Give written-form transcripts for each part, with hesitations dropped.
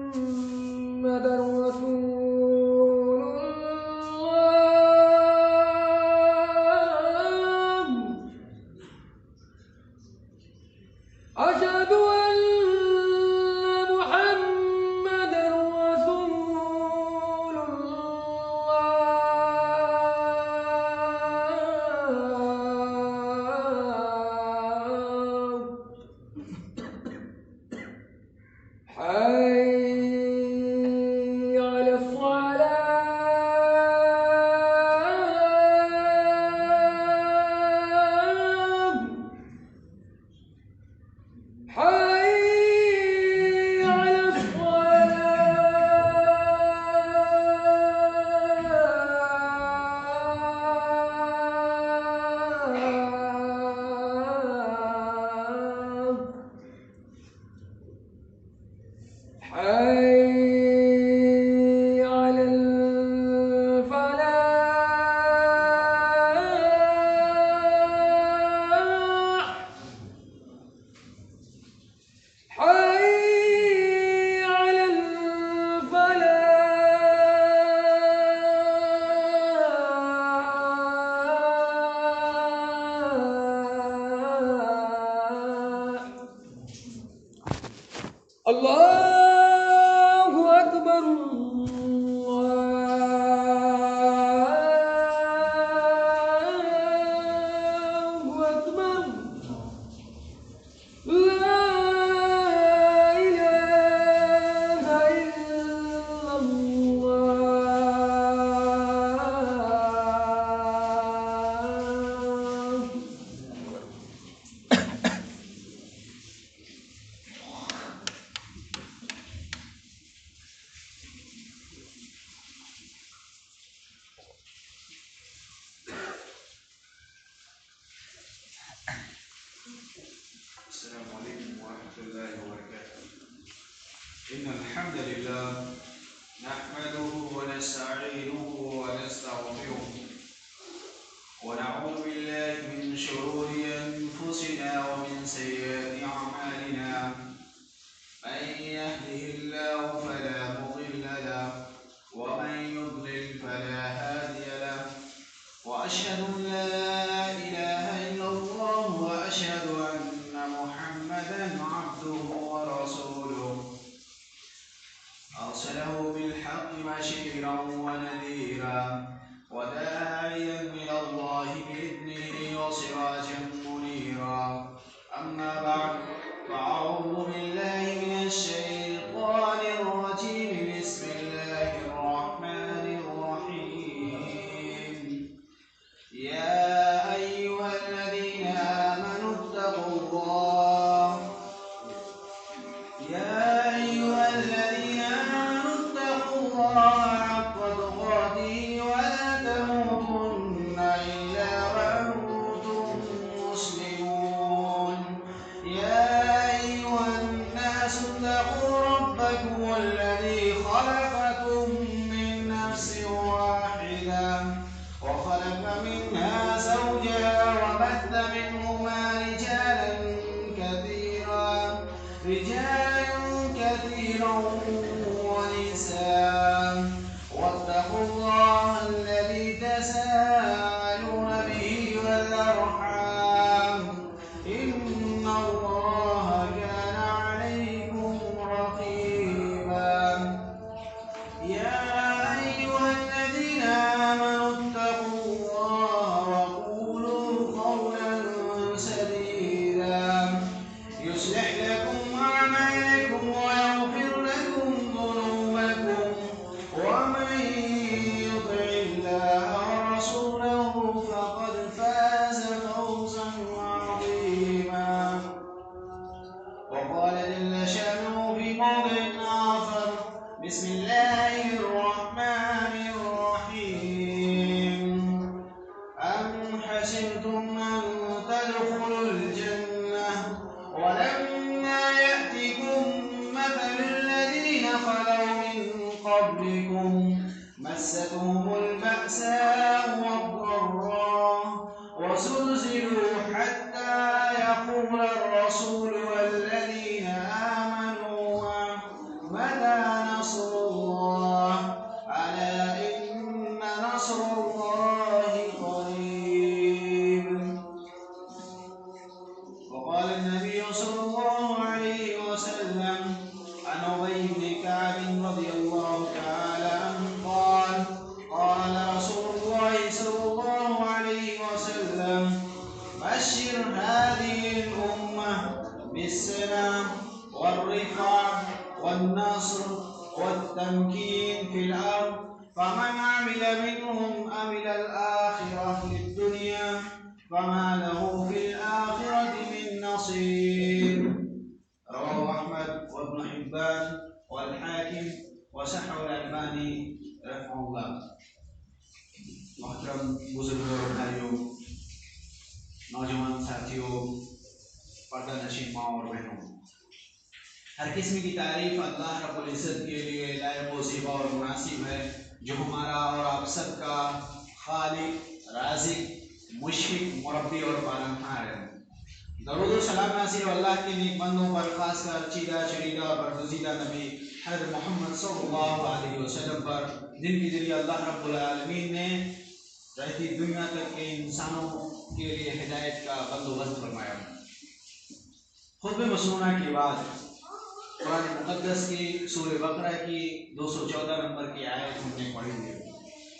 محمدا رسول الله أشهد أن محمدا رسول الله حي على الصلاة حي على الصلاة حي على الفلاح حي على الفلاح الله أكبر الله أكبر لا إله إلا الله السلام عليكم ورحمة الله وبركاته. إن الحمد لله نحمده ونستعينه ونستغفره ونعوذ بالله من شرور أنفسنا ومن سيئات أعمالنا. من يهده الله فلا مضل له ومن يضلل فلا هادي له وأشهد أن لا إله إلا الله وأشهد أن محمدا عبده ورسوله أرسله بالحق بشيرا ونذيرا وداعيا إلى الله بإذنه وسراجا منيرا. أما بعد فأعوذ بالله من الشيطان الرجيم. بسم الله الرحمن الرحيم. يا أيها الذين آمنوا اتقوا الله حق تقاته ولا تموتن إلا وأنتم مسلمون. يا أيها الناس اتقوا ربكم الذي خلقكم من نفس واحدة وخلق منها زوجها وبث منهما رجالا كثيرا ونساء. واتقوا الله الذي تساءلون به والأرحام إن الله كان عليكم رقيبا. يا أيها الذين آمنوا اتقوا الله وقولوا قولا سديدا يصلح لكم أعمالكم ويغفر لكم ذنوبكم ومن يطع الله ورسوله فقد فاز فوزا عظيما. وقال جل شأنه في موضع آخر: بسم الله الرحمن الرحيم. أم حسبتم أن تدخلوا الجنة ولما يأتكم مثل الذين خلوا من قبلكم مستهم البأساء والضراء وزلزلوا حتى يقول الرسول والذين آمنوا عن أبي بن كعب رضي الله تعالى عنه قال قال رسول الله صلى الله عليه وسلم بشر هذه الأمة بالسلام والرفعة والنصر والتمكين في الأرض فمن عمل منهم عمل الآخرة للدنيا فما له في الآخرة من نصير. رواه أحمد وابن حبان والحاكم وصححه الألباني رحمه الله. محترم بزرگوں اور بھائیوں، نوجوان ساتھیوں، پردہ نشین ماں اور بہنوں، ہر قسم کی تعریف اللہ رب العزت کے لیے لائق و زیبا اور مناسب ہے، جو ہمارا اور آپ سب کا خالق، رازق، مشفق، مربی اور پالنہار ہے۔ درود و سلام ناصر اللہ کے نیک بندوں پر، خاص کر چیدہ شریدہ اور برگزیدہ نبی حضرت محمد صلی اللہ علیہ وسلم پر، جن کے ذریعے اللہ رب العالمین نے رہتی دنیا تک کے انسانوں کے لیے ہدایت کا بندوبست فرمایا۔ خطبہ مسنونہ کے بعد قرآن مقدس کی سورہ بقرہ کی 214 نمبر کی آیت ہم نے پڑھی ہے۔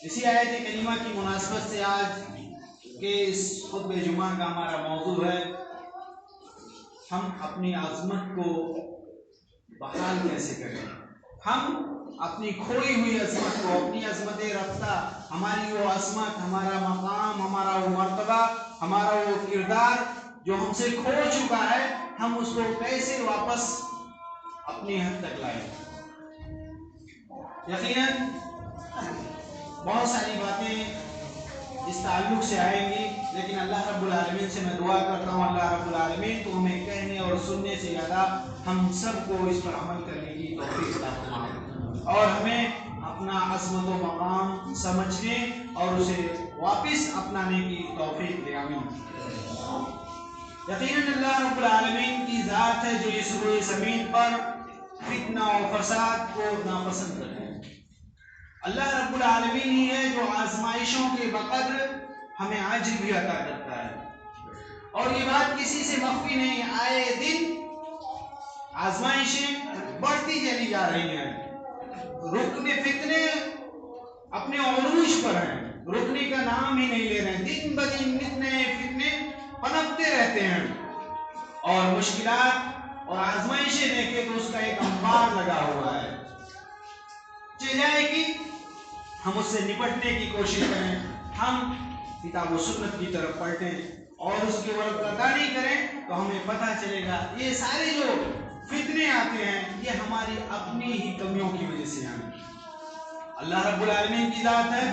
اسی آیت کریمہ کی مناسبت سے آج کے اس خطبہ جمعہ کا ہمارا موضوع ہے، ہم اپنی عظمت کو بحال کیسے کریں۔ ہم اپنی کھوئی ہوئی عظمت کو، اپنی عظمت رفتہ، ہماری وہ عظمت، ہمارا مقام، ہمارا وہ مرتبہ، ہمارا وہ کردار جو ہم سے کھو چکا ہے، ہم اس کو کیسے واپس اپنی حد تک لائیں۔ یقیناً بہت ساری باتیں اس تعلق سے آئیں گی، لیکن اللہ رب العالمین سے میں دعا کرتا ہوں اللہ رب العالمین تو ہمیں کہنے اور سننے سے زیادہ ہم سب کو اس پر عمل کرنے کی توفیق عطا فرمائے اور ہمیں اپنا عظمت و مقام سمجھنے اور اسے واپس اپنانے کی توفیق دے، آمین۔ یقیناً اللہ رب العالمین کی ذات ہے جو اس روئے زمین پر فتنہ و فساد کو ناپسند کرتے ہیں۔ اللہ رب العالمین ہی ہے جو آزمائشوں کے بقدر ہمیں عجز بھی عطا کرتا ہے، اور یہ بات کسی سے مخفی نہیں، آئے دن آزمائشیں بڑھتی چلی جا رہی ہیں، رکنے فتنے اپنے عروج پر ہیں، رکنے کا نام ہی نہیں لے رہے ہیں، دن بدن نئے فتنے پنپتے رہتے ہیں، اور مشکلات اور آزمائشیں دیکھے تو اس کا ایک انبار لگا ہوا ہے۔ چاہیے کہ ہم اس سے نپٹنے کی کوشش کریں، ہم کتاب و سنت کی طرف پلٹیں اور اس کی ورقداری کریں تو ہمیں پتہ چلے گا یہ سارے جو فتنے آتے ہیں یہ ہماری اپنی ہی کمیوں کی وجہ سے آئیں۔ اللہ رب العالمین کی ذات ہے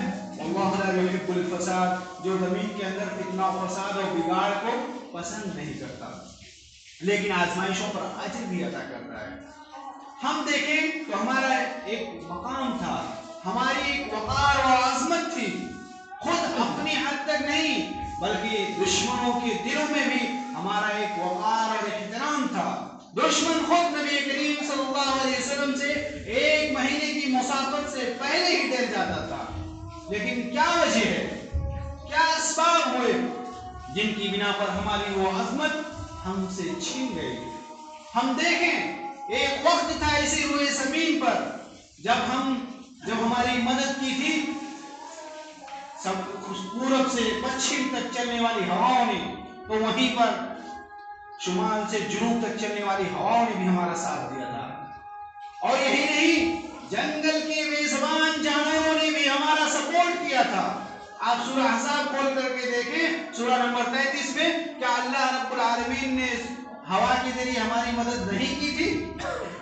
اللہ لا یحب الفساد، جو زمین کے اندر فتنہ و فساد اور بگاڑ کو پسند نہیں کرتا، لیکن آزمائشوں پر اجر بھی عطا کرتا ہے۔ ہم دیکھیں تو ہمارا ایک مقام تھا، ہماری ایک وقار و عظمت تھی، خود اپنی حد تک نہیں بلکہ دشمنوں کے دلوں میں بھی ہمارا ایک وقار اور احترام تھا۔ دشمن خود نبی کریم صلی اللہ علیہ وسلم سے 1 مہینے کی مسافت سے پہلے ہی ڈر جاتا تھا، لیکن کیا وجہ ہے، کیا اسباب ہوئے جن کی بنا پر ہماری وہ عظمت ہم سے چھین گئی۔ ہم دیکھیں ایک وقت تھا اسی روئے زمین پر جب ہماری مدد کی تھی سب پورب سے پچھم تک چلنے والی ہواؤں نے، تو وہیں پر شمال سے جنوب تک چلنے والی ہواؤں نے بھی ہمارا ساتھ دیا تھا، اور یہی نہیں جنگل کے بے زبان جانوروں نے بھی ہمارا سپورٹ کیا تھا۔ آپ سورہ احزاب کھول کر کے دیکھیں سورہ نمبر 33 میں، کیا اللہ رب العالمین نے ہوا کے ذریعے ہماری مدد نہیں کی تھی؟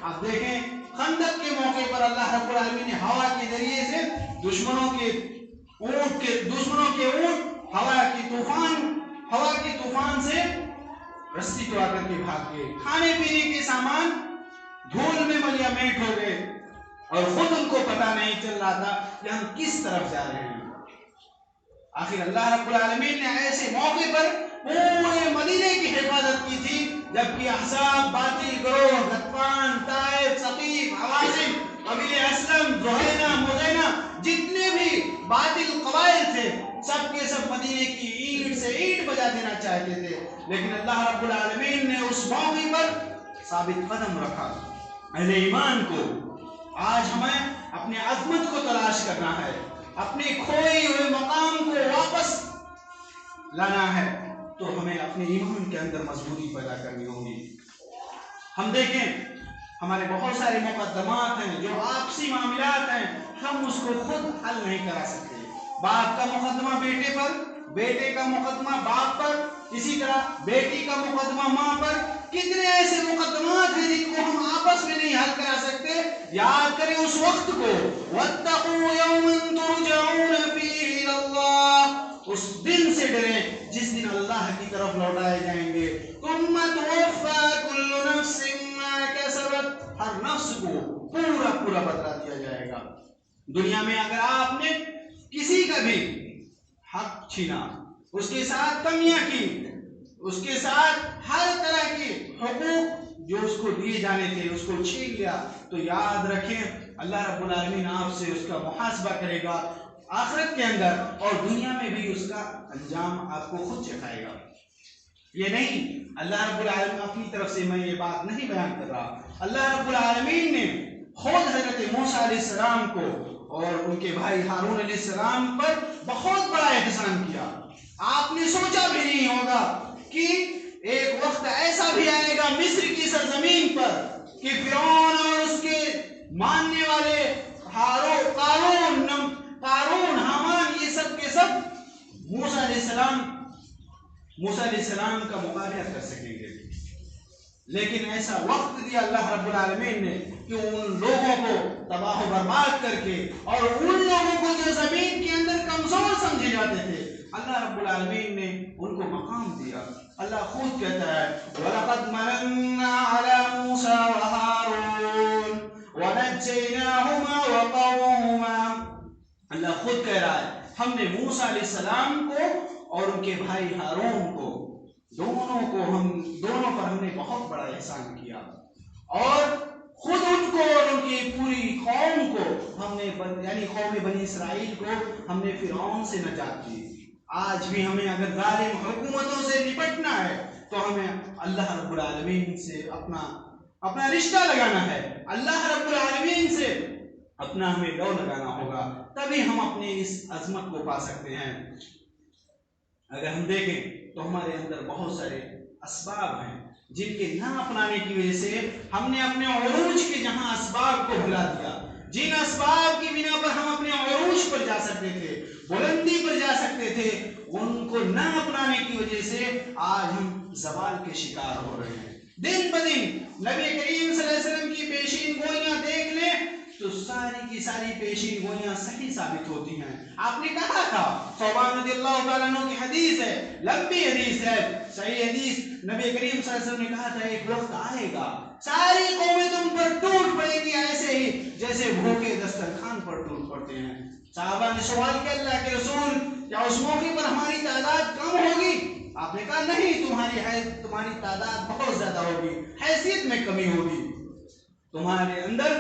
آپ دیکھیں خندق کے موقع پر اللہ رب العالمین نے ہوا کے ذریعے سے دشمنوں کے اونٹ ہوا کے طوفان سے رسی تو آ کر کے بھاگ گئے، کھانے پینے کے سامان دھول میں ملیا میٹ ہو گئے، اور خود ان کو پتہ نہیں چل رہا تھا کہ ہم کس طرف جا رہے ہیں۔ آخر اللہ رب العالمین نے ایسے موقع پر پورے مدینے کی حفاظت کی تھی، جبکہ احزاب، باطل گروہ، غطفان، طائف، ثقیف، حوازن، قبیلہ اسلم، زہینہ، مزینہ، جتنے بھی باطل قبائل تھے سب کے سب مدینے کی اینٹ سے اینٹ بجا دینا چاہتے تھے، لیکن اللہ رب العالمین نے اس موقع پر ثابت قدم رکھا، اہل ایمان کو آج ہمیں اپنے عظمت کو تلاش کرنا ہے، اپنے کھوئے ہوئے مقام کو واپس لانا ہے، تو ہمیں اپنے ایمان کے اندر مضبوطی پیدا کرنی ہوگی۔ ہم دیکھیں ہمارے بہت سارے مقدمات ہیں جو آپسی معاملات ہیں، ہم اس کو خود حل نہیں کرا سکتے۔ باپ کا مقدمہ بیٹے پر، بیٹے کا مقدمہ باپ پر، اسی طرح بیٹی کا مقدمہ ماں پر، کتنے ایسے مقدمات ہیں جن کو ہم آپس میں نہیں حل کرا سکتے۔ یاد کریں اس وقت کو، وَاتَّقُوا يَوْمًا تُرْجَعُونَ فِيهِ إِلَى اللَّهِ، اس دن سے ڈریں جس دن اللہ کی طرف لوٹائے جائیں گے۔ ثُمَّ تُوَفَّىٰ كُلُّ نَفْسٍ مَّا كَسَبَتْ، ہر نفس کو پورا پورا بدلہ دیا جائے گا۔ دنیا میں اگر آپ نے کسی کا بھی حق چھینا، اس کے ساتھ کمیاں کی، اس کے ساتھ ہر طرح کے حقوق جو اس کو دیے جانے تھے اس کو چھین لیا، تو یاد رکھیں اللہ رب العالمین آپ سے اس کا محاسبہ کرے گا آخرت کے اندر، اور دنیا میں بھی اس کا انجام آپ کو خود چکھائے گا۔ یہ نہیں اللہ رب العالمین اپنی طرف سے، میں یہ بات نہیں بیان کر رہا، اللہ رب العالمین نے خود حضرت موسیٰ علیہ السلام کو اور ان کے بھائی ہارون علیہ السلام پر بہت بڑا احسان کیا۔ آپ نے سوچا بھی نہیں ہوگا کہ ایک وقت ایسا بھی آئے گا مصر کی سرزمین پر کہ فرعون اور اس کے ماننے والے قارون، حامان، یہ سب کے سب موسیٰ علیہ السلام کا مقابلہ کر سکیں گے۔ لیکن ایسا وقت دیا اللہ رب العالمین نے کہ ان لوگوں کو تباہ و برباد کر کے، اور ان لوگوں کو جو زمین کے اندر کمزور سمجھے جاتے تھے، اللہ رب العالمین نے ان کو مقام دیا۔ اللہ خود کہتا ہے وَلَقَدْ مَنَنَّا عَلَى مُوسَىٰ وَهَارُونَ وَنَجَّيْنَاهُمَا وَقَوْمَهُمَا، اللہ خود کہہ رہا ہے ہم نے موسیٰ علیہ السلام کو اور ان کے بھائی ہارون کو، دونوں پر ہم نے بہت بڑا احسان کیا، اور خود ان کو اور ان کی پوری قوم کو ہم نے، یعنی قوم بنی اسرائیل کو ہم نے فرعون سے نجات دی۔ آج بھی ہمیں اگر ظالم حکومتوں سے نپٹنا ہے تو ہمیں اللہ رب العالمین سے اپنا رشتہ لگانا ہے، اللہ رب العالمین سے اپنا ہمیں لو لگانا ہوگا، تبھی ہم اپنی اس عظمت کو پا سکتے ہیں۔ اگر ہم دیکھیں تو ہمارے اندر بہت سارے اسباب ہیں جن کے نہ اپنانے کی وجہ سے ہم نے اپنے عروج کے جہاں اسباب کو بھلا دیا، جن اسباب کی بنا پر ہم اپنے عروج پر جا سکتے تھے، بلندی پر جا سکتے تھے، ان کو نہ اپنانے کی وجہ سے آج ہم زوال کے شکار ہو رہے ہیں۔ دن بدن نبی کریم صلی اللہ علیہ وسلم کی پیشین گوئیاں دیکھ لیں تو ساری کی ساری پیشین گوئیاں صحیح ثابت ہوتی ہیں۔ آپ نے کہا تھا، ثوبان رضی اللہ تعالیٰ عنہ کی حدیث ہے، لمبی حدیث ہے، صحیح حدیث، نبی کریم صلی اللہ علیہ وسلم نے کہا تھا ایک وقت آئے گا ساری قومیں تم پر ٹوٹ پڑے گی ایسے ہی جیسے بھوکے دسترخوان پر ٹوٹ پڑتے ہیں۔ صحابہ نے سوال کیا اللہ کے رسول کیا اس موقع پر ہماری تعداد کم ہوگی؟ آپ نے کہا نہیں، تمہاری تعداد بہت زیادہ ہوگی، حیثیت میں کمی ہوگی، تمہارے اندر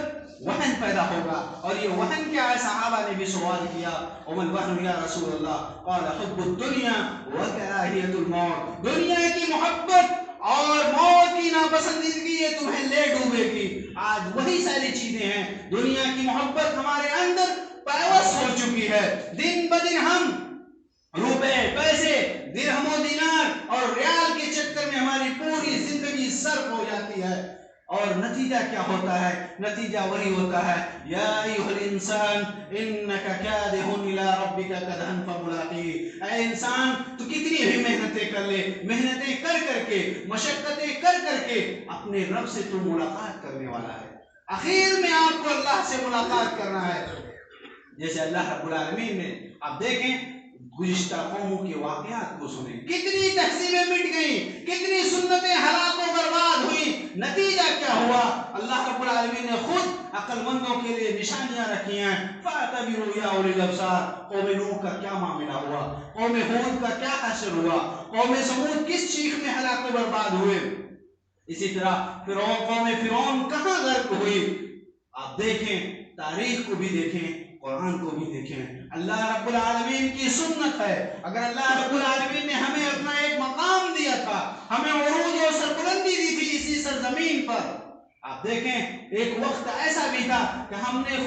وہن پیدا ہوگا۔ اور یہ وہن کیا ہے؟ صحابہ نے بھی سوال کیا، وَمَا الْوَهْنُ يَا رَسُولَ اللَّهِ قَالَ حُبُّ الدُّنْيَا وَكَرَاهِيَةُ الْمَوْتِ، دنیا کی محبت اور موت کی ناپسندیدگی یہ تمہیں لے ڈوبے گی۔ آج وہی ساری چیزیں ہیں، دنیا کی محبت ہمارے اندر پیوست ہو چکی ہے، دن بدن ہم روپے، پیسے، درہم و دینار اور ریال کے چکر میں ہماری پوری زندگی صرف ہو جاتی ہے، اور نتیجہ کیا ہوتا ہے؟ نتیجہ وہی ہوتا ہے یا ایھا الانسان انک کادح الی ربک کدحا فملاقیہ، اے انسان تو کتنی بھی محنتیں کر لے، محنتیں کر کے، مشقتیں کر کے اپنے رب سے تو ملاقات کرنے والا ہے، آخر میں آپ کو اللہ سے ملاقات کرنا ہے۔ جیسے اللہ رب العالمین نے، آپ دیکھیں گزشتہ قوموں کے واقعات کو سنیں، کتنی تہذیبیں مٹ گئیں، کتنی سنتیں ہلاک و برباد ہوئی، نتیجہ کیا ہوا؟ اللہ رب العالمین نے خود عقل مندوں کے لیے نشانیاں رکھی ہیں، فَاعْتَبِرُوا يَا أُولِي الْأَبْصَارِ۔ قوم نوح کا کیا معاملہ ہوا، قوم ہود کا کیا حشر ہوا، قوم سمود کس چیخ میں ہلاک و برباد ہوئے، اسی طرح قوم فرعون کہاں غرق ہوئی۔ آپ دیکھیں، تاریخ کو بھی دیکھیں، قرآن کو بھی دیکھیں، اللہ رب العالمین کی سنت ہے۔ اگر اللہ رب العالمین نے ہمیں اپنا ایک مقام دیا تھا، ہمیں عروج اور سربلندی دی تھی اسی سرزمین پر، آپ دیکھیں ایک وقت ایسا بھی تھا کہ ہم نے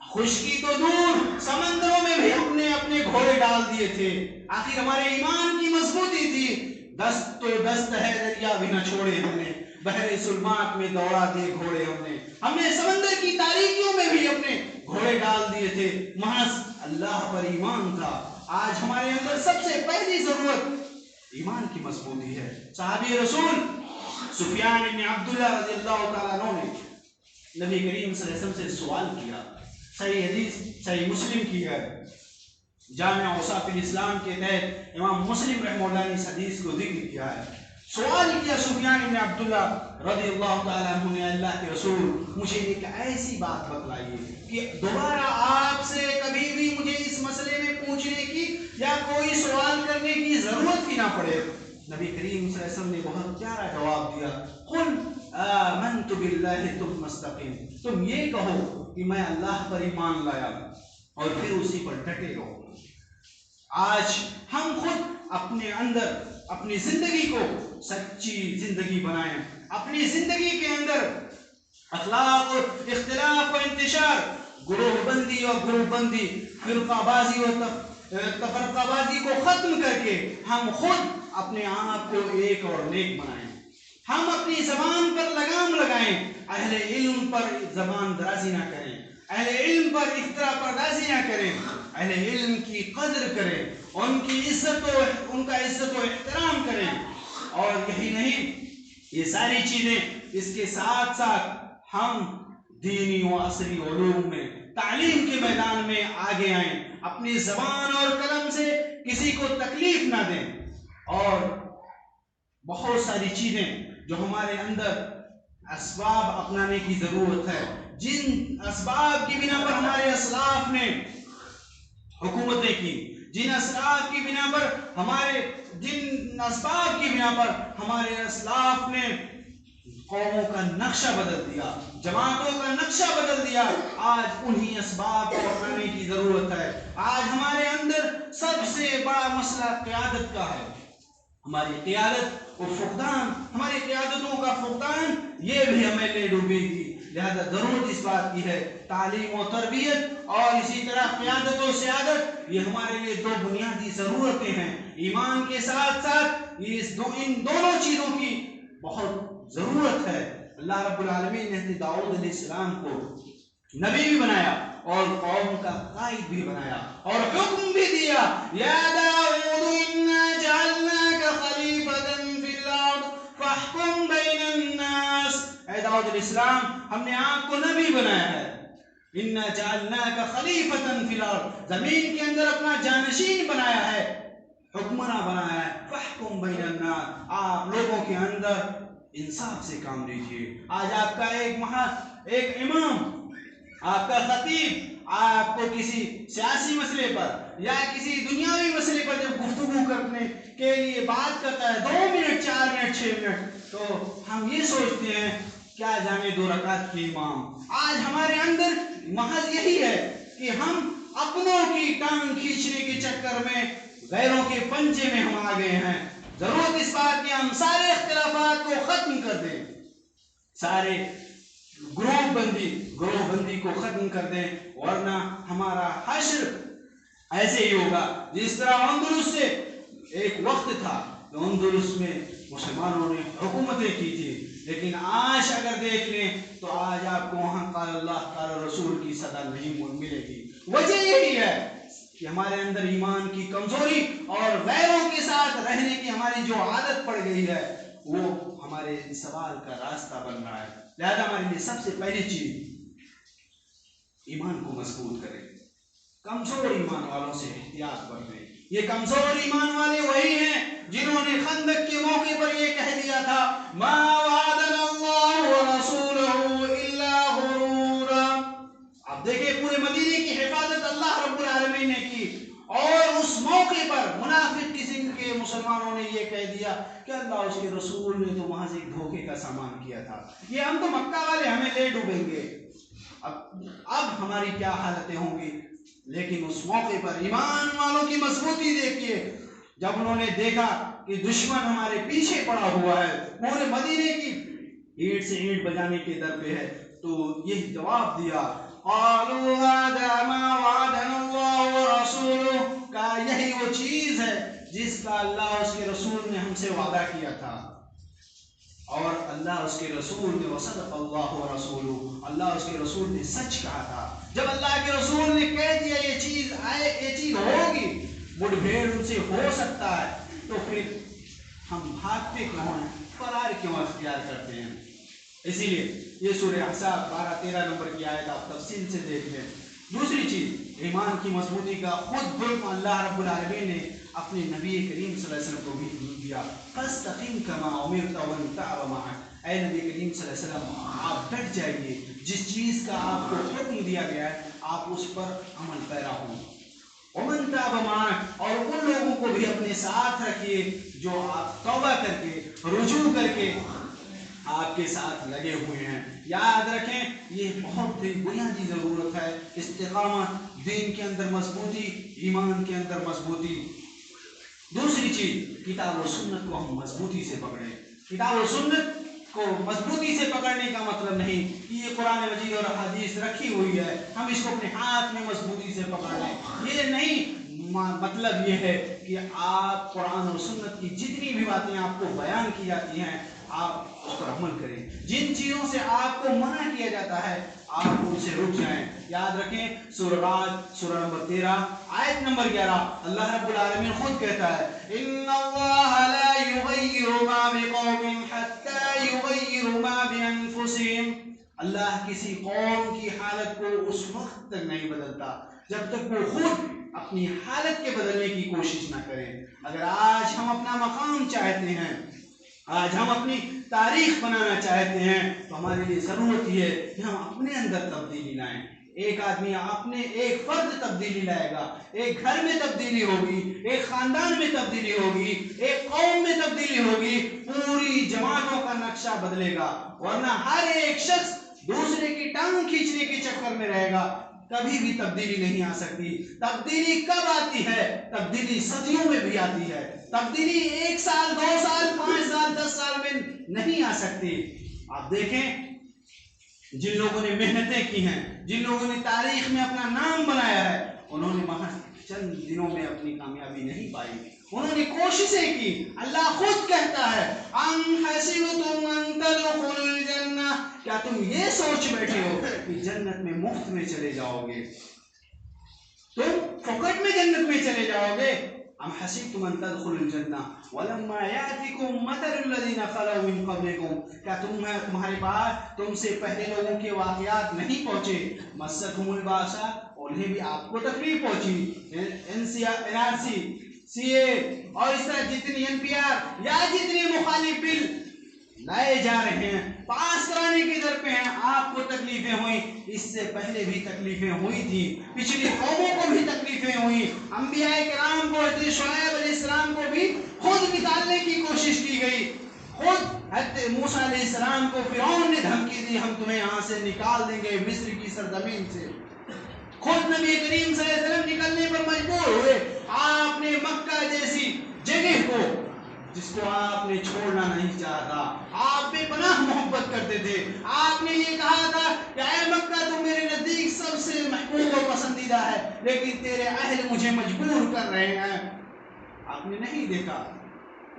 خشکی تو دور سمندروں میں بھی اپنے گھوڑے ڈال دیے تھے. آخر ہمارے ایمان کی مضبوطی تھی. دست تو دست ہے دریا بھی نہ چھوڑے ہم نے, بحر ظلمات میں دوڑا دیے گھوڑے ہم نے سمندر کی تاریکیوں میں بھی اپنے گھوڑے ڈال دیے تھے. محض اللہ پر ایمان تھا. آج ہمارے اندر سب سے پہلی ضرورت ایمان کی مضبوطی ہے. صحابی رسول سفیان بن عبداللہ رضی اللہ تعالیٰ عنہ نے نبی کریم صلی اللہ علیہ وسلم سے سوال کیا. صحیح حدیث صحیح مسلم کی ہے, جامع اوصاف الاسلام کے تحت امام مسلم رحمہ اللہ نے اس حدیث کو ذکر کیا ہے. سوال کیا سفیان بن عبداللہ رضی اللہ تعالیٰ عنہ نے, اللہ کے رسول مجھے ایک ایسی بات بتلائیے کہ دوبارہ آپ سے کبھی بھی مجھے اس مسئلے میں پوچھنے کی یا کوئی سوال کرنے کی ضرورت ہی نہ پڑے. نبی کریم صلی اللہ علیہ وسلم نے بہت پیارا جواب دیا, قل آمنت باللہ ثم استقم, تم یہ کہو کہ میں اللہ پر ایمان لایا اور پھر اسی پر ڈٹے رہو. آج ہم خود اپنے اندر اپنی زندگی کو سچی زندگی بنائیں. اپنی زندگی کے اندر اخلاق و اختلاف و انتشار, گروہ بندی اور گروہ بندی, فرقہ بازی اور تفرقہ بازی کو ختم کر کے ہم خود اپنے آپ کو ایک اور نیک بنائیں. ہم اپنی زبان پر لگام لگائیں, اہل علم پر زبان درازی نہ کریں, اہل علم پر اختراع پردازی نہ کریں, اہل علم کی قدر کریں, ان کا عزت و احترام کریں. اور یہی نہیں, یہ ساری چیزیں اس کے ساتھ ساتھ ہم دینی و عصری علوم میں تعلیم کے میدان میں آگے آئیں, اپنی زبان اور قلم سے کسی کو تکلیف نہ دیں. اور بہت ساری چیزیں جو ہمارے اندر اسباب اپنانے کی ضرورت ہے, جن اسباب کی بنا پر ہمارے اسلاف نے حکومتیں کی, جن اسباب کی بنا پر ہمارے اسلاف نے قوموں کا نقشہ بدل دیا, جماعتوں کا نقشہ بدل دیا, آج انہی اسباب کو اپنانے کی ضرورت ہے. آج ہمارے اندر سب سے بڑا مسئلہ قیادت کا ہے. ہماری قیادت اور فقدان, ہماری قیادتوں کا فقدان, یہ بھی ہمیں لے ڈوبے گی. لہذا ضرورت اس بات کی ہے تعلیم و تربیت اور اسی طرح قیادت و سیادت, یہ ہمارے لیے دو بنیادی ضرورتیں ہیں. ایمان کے ساتھ ساتھ ان دونوں چیزوں کی بہت ضرورت ہے. اللہ رب العالمین نے داؤد علیہ السلام کو نبی بھی بنایا اور قوم کا قائد بھی بنایا اور حکم بھی دیا, یا داؤد انا جعلناک خلیفۃ فی الارض فاحکم بین الناس. اے داؤد علیہ السلام, ہم نے آپ کو نبی بنایا ہے. انا جعلناک خلیفۃ فی الارض, زمین کے اندر اپنا جانشین بنایا ہے, حکمراں بنایا ہے. فاحکم بین الناس, آپ لوگوں کے اندر انصاف سے کام لیجیے. آج آپ کا ایک امام, آپ کا خطیب آپ کو کسی سیاسی مسئلے پر یا کسی دنیاوی مسئلے پر جب گفتگو کرنے کے لیے بات کرتا ہے 2 منٹ 4 منٹ 6 منٹ, تو ہم یہ سوچتے ہیں کیا جانے 2 رکعت کے امام. آج ہمارے اندر محض یہی ہے کہ ہم اپنوں کی ٹانگ کھینچنے کے چکر میں غیروں کے پنجے میں ہم آ گئے ہیں. ضرورت اس بات کی ہم سارے اختلافات کو ختم کر دیں, سارے گروہ بندی کو ختم کر دیں, ورنہ ہمارا حشر ایسے ہی ہوگا جس طرح اندلس سے ایک وقت تھا کہ اندلس میں مسلمانوں نے حکومتیں کی تھی, لیکن آج اگر دیکھ لیں تو آج آپ کو وہاں قال اللہ قال رسول کی صدا نہیں ملے گی. وجہ یہی ہے کہ ہمارے اندر ایمان کی کمزوری اور غیروں کے ساتھ رہنے کی ہماری جو عادت پڑ گئی ہے وہ ہمارے سوال کا راستہ بن رہا ہے. لہذا ہمارے لیے سب سے پہلی چیز ایمان کو مضبوط کریں. کمزور ایمان والوں سے احتیاط برتیں. یہ کمزور ایمان والے وہی ہیں جنہوں نے خندق کے موقع پر یہ کہہ دیا تھا ما وعدنا اللہ ورسولہ الا غرورا. آپ دیکھیں پورے مدینے کی حفاظت اللہ رب العالمین نے کی, اور اس موقع پر منافق قسم کے مسلمانوں نے یہ کہہ دیا کہ اللہ اس کے رسول نے تو وہاں سے ایک دھوکے کا سامان کیا تھا, یہ ہم تو مکہ والے ہمیں لے ڈوبیں گے. اب ہماری کیا حالتیں ہوں گی. لیکن اس موقع پر ایمان والوں کی مضبوطی دیکھیے, جب انہوں نے دیکھا کہ دشمن ہمارے پیچھے پڑا ہوا ہے, پورے مدینے کی اینٹ سے اینٹ بجانے کے در پہ ہے، تو یہ جواب دیا قالوا هذا ما وعدنا الله ورسوله، کہا یہی وہ چیز ہے جس کا اللہ اس کے رسول نے ہم سے وعدہ کیا تھا، اور اللہ اس کے رسول نے وصدق اللہ ورسولہ، اللہ اس کے رسول نے سچ کہا تھا۔ جب اللہ کے رسول نے کہہ دیا یہ چیز ہوگی، مڑ بھیڑ ان سے ہو سکتا ہے، تو پھر ہم بھاگتے کیوں ہیں، فرار کیوں اختیار کرتے ہیں؟ اسی لیے یہ سورہ احزاب 12-13 نمبر کی آیت آپ تفصیل سے دیکھ لیں۔ دوسری چیز ایمان کی مضبوطی کا خود حکم اللہ رب العالمین نے اپنے نبی کریم صلی اللہ علیہ وسلم کو بھی دیا، فاستقم کما امرت واتبع معک، اے نبی کریم صلی اللہ علیہ وسلم آپ ڈٹ جائیے، جس چیز کا آپ کو حکم دیا گیا ہے آپ اس پر عمل پیرا ہوں، ومن تاب معک، اور ان لوگوں کو بھی اپنے ساتھ رکھیے جو آپ توبہ کر کے رجوع کر کے آپ کے ساتھ لگے ہوئے ہیں۔ یاد رکھیں یہ بہت ہی بنیادی ضرورت ہے، استقامت، دین کے اندر مضبوطی، ایمان کے اندر مضبوطی۔ دوسری چیز کتاب و سنت کو ہم مضبوطی سے پکڑیں۔ کتاب و سنت کو مضبوطی سے پکڑنے کا مطلب نہیں کہ یہ قرآن مجید اور حدیث رکھی ہوئی ہے ہم اس کو اپنے ہاتھ میں مضبوطی سے پکڑ لیں، یہ نہیں مطلب یہ ہے کہ آپ قرآن و سنت کی جتنی بھی باتیں آپ کو بیان کی جاتی ہیں آپ اس پر عمل کریں، جن چیزوں سے آپ کو منع کیا جاتا ہے آپ ان سے رک جائیں۔ یاد رکھیں سورہ راج سورہ نمبر 13 آیت نمبر 11 اللہ رب العالمین خود کہتا ہے ان اللہ لا یغیر ما بقوم حتی یغیروا ما بانفسهم، اللہ کسی قوم کی حالت کو اس وقت تک نہیں بدلتا جب تک وہ خود اپنی حالت کے بدلنے کی کوشش نہ کریں۔ اگر آج ہم اپنا مقام چاہتے ہیں، آج ہم اپنی تاریخ بنانا چاہتے ہیں، تو ہمارے لیے ضرورت یہ ہے کہ ہم اپنے اندر تبدیلی لائیں۔ ایک آدمی اپنے ایک فرد تبدیلی لائے گا، ایک گھر میں تبدیلی ہوگی، ایک خاندان میں تبدیلی ہوگی، ایک قوم میں تبدیلی ہوگی، پوری جماعتوں کا نقشہ بدلے گا، ورنہ ہر ایک شخص دوسرے کی ٹانگ کھینچنے کے چکر میں رہے گا، کبھی بھی تبدیلی نہیں آ سکتی۔ تبدیلی کب آتی ہے؟ تبدیلی صدیوں میں بھی آتی ہے، تبدیلی 1 سال 2 سال 5 سال 10 سال میں نہیں آ سکتی۔ آپ دیکھیں جن لوگوں نے محنتیں کی ہیں، جن لوگوں نے تاریخ میں اپنا نام بنایا ہے، انہوں نے محض چند دنوں میں اپنی کامیابی نہیں پائی، انہوں نے کوششیں کی۔ اللہ خود کہتا ہے ام حسبتم ان تدخلوا الجنہ، کیا تم یہ سوچ بیٹھے ہو کہ جنت میں مفت میں چلے جاؤ گے، تم فقط میں جنت میں چلے جاؤ گے؟ ام حسبتم ان تدخلوا الجنہ ولما یاتکم مثل الذین خلوا من قبلکم، کیا تمہارے پاس تم سے پہلے لوگوں کے واقعات نہیں پہنچے؟ مستہم الباسا، انہیں بھی آپ کو تکلیف پہنچی، NRC CA اور اس طرح جتنی NPR یا جتنی مخالف بل لائے جا رہے ہیں پاس کرانے کے در پہ ہیں، آپ کو تکلیفیں ہوئیں، اس سے پہلے بھی تکلیفیں ہوئی تھی، پچھلی قوموں کو بھی تکلیفیں ہوئی، انبیاء کرام کو حضرت شعیب علیہ السلام کو بھی خود نکالنے کی کوشش کی گئی، خود حضرت موسیٰ علیہ السلام کو فرعون نے دھمکی دی ہم تمہیں یہاں سے نکال دیں گے مصر کی سرزمین سے، خود نبی کریم صلی اللہ علیہ وسلم نکلنے پر مجبور ہوئے۔ آپ نے مکہ جیسی جگہ کو جس کو آپ نے چھوڑنا نہیں چاہتا، آپ بے پناہ محبت کرتے تھے، آپ نے یہ کہا تھا کہ اے مکہ تم میرے نزدیک سب سے محبوب و پسندیدہ ہے، لیکن تیرے اہل مجھے مجبور کر رہے ہیں، آپ نے نہیں دیکھا،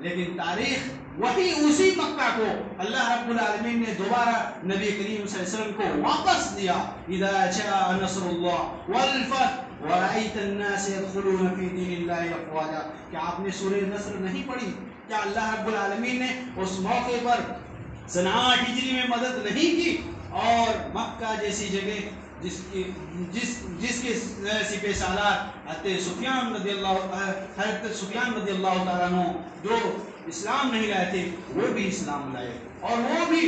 لیکن تاریخ وہی اسی مکہ کو اللہ رب العالمین نے دوبارہ نبی کریم صلی اللہ علیہ وسلم کو واپس دیا۔ اذا جاء نصر اللہ والفتح ورأيت الناس يدخلون في دين الله افواجا، کیا آپ نے سورہ نصر نہیں پڑھی؟ کیا اللہ رب العالمین نے اس موقع پر سنہ 8 ہجری میں مدد نہیں کی اور مکہ جیسی جگہ جس کے سپہ سالار حضرت سفیان رضی اللہ تعالیٰ عنہ جو اسلام نہیں لائے تھے وہ بھی اسلام لائے، اور وہ بھی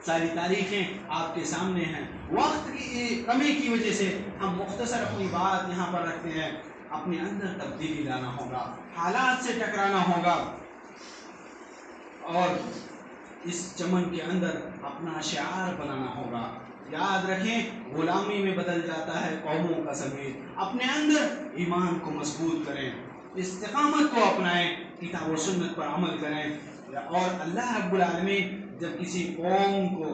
ساری تاریخیں آپ کے سامنے ہیں۔ وقت کی کمی کی وجہ سے ہم مختصر اپنی بات یہاں پر رکھتے ہیں، اپنے اندر تبدیلی لانا ہوگا، حالات سے ٹکرانا ہوگا، اور اس چمن کے اندر اپنا شعار بنانا ہوگا۔ یاد رکھیں غلامی میں بدل جاتا ہے قوموں کا ضمیر، اپنے اندر ایمان کو مضبوط کریں، استقامت کو اپنائیں، کتاب و سنت پر عمل کریں، اور اللہ رب العالمین جب کسی قوم کو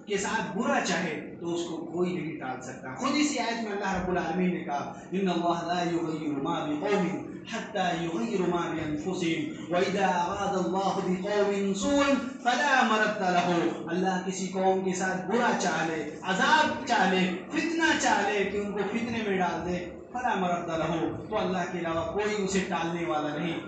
کے ساتھ برا چاہے تو اس کو کوئی نہیں ٹال سکتا. خود اسی آیت میں اللہ رب العالمین نے کہا ان اللہ لا یغیر ما بقوم حتى یغیروا ما بانفسهم واذا اراد اللہ بقوم سوءا فلا مرد له. اللہ کسی قوم کے ساتھ برا چاہ لے, عذاب چاہ لے, فتنہ چاہ لے کہ ان کو فتنے میں ڈال دے, فلا مرد له, تو اللہ کے علاوہ کوئی اسے ٹالنے والا نہیں.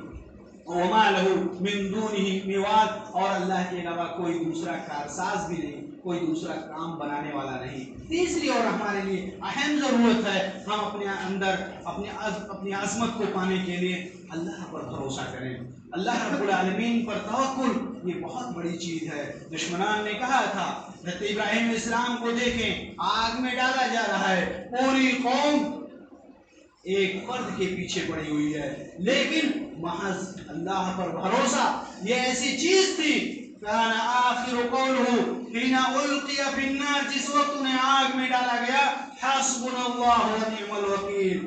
وما له من دونه میواد, اور اللہ کے علاوہ کوئی دوسرا کارساز بھی نہیں, کوئی دوسرا کام بنانے والا نہیں. تیسری اور ہمارے لیے اہم ضرورت ہے, ہم اپنے اندر اپنی عظمت کو پانے کے لیے اللہ پر بھروسہ کریں, اللہ رب العالمین پر توکل. یہ بہت بڑی چیز ہے. دشمنان نے کہا تھا حضرت ابراہیم علیہ السلام کو دیکھیں آگ میں ڈالا جا رہا ہے, پوری قوم ایک فرد کے پیچھے پڑی ہوئی ہے, لیکن محض اللہ پر بھروسہ یہ ایسی چیز تھی. کان آخر قولہ حین القی فی النار, جس وقت انہیں آگ میں ڈالا گیا, حسبنا اللہ ونعم الوکیل,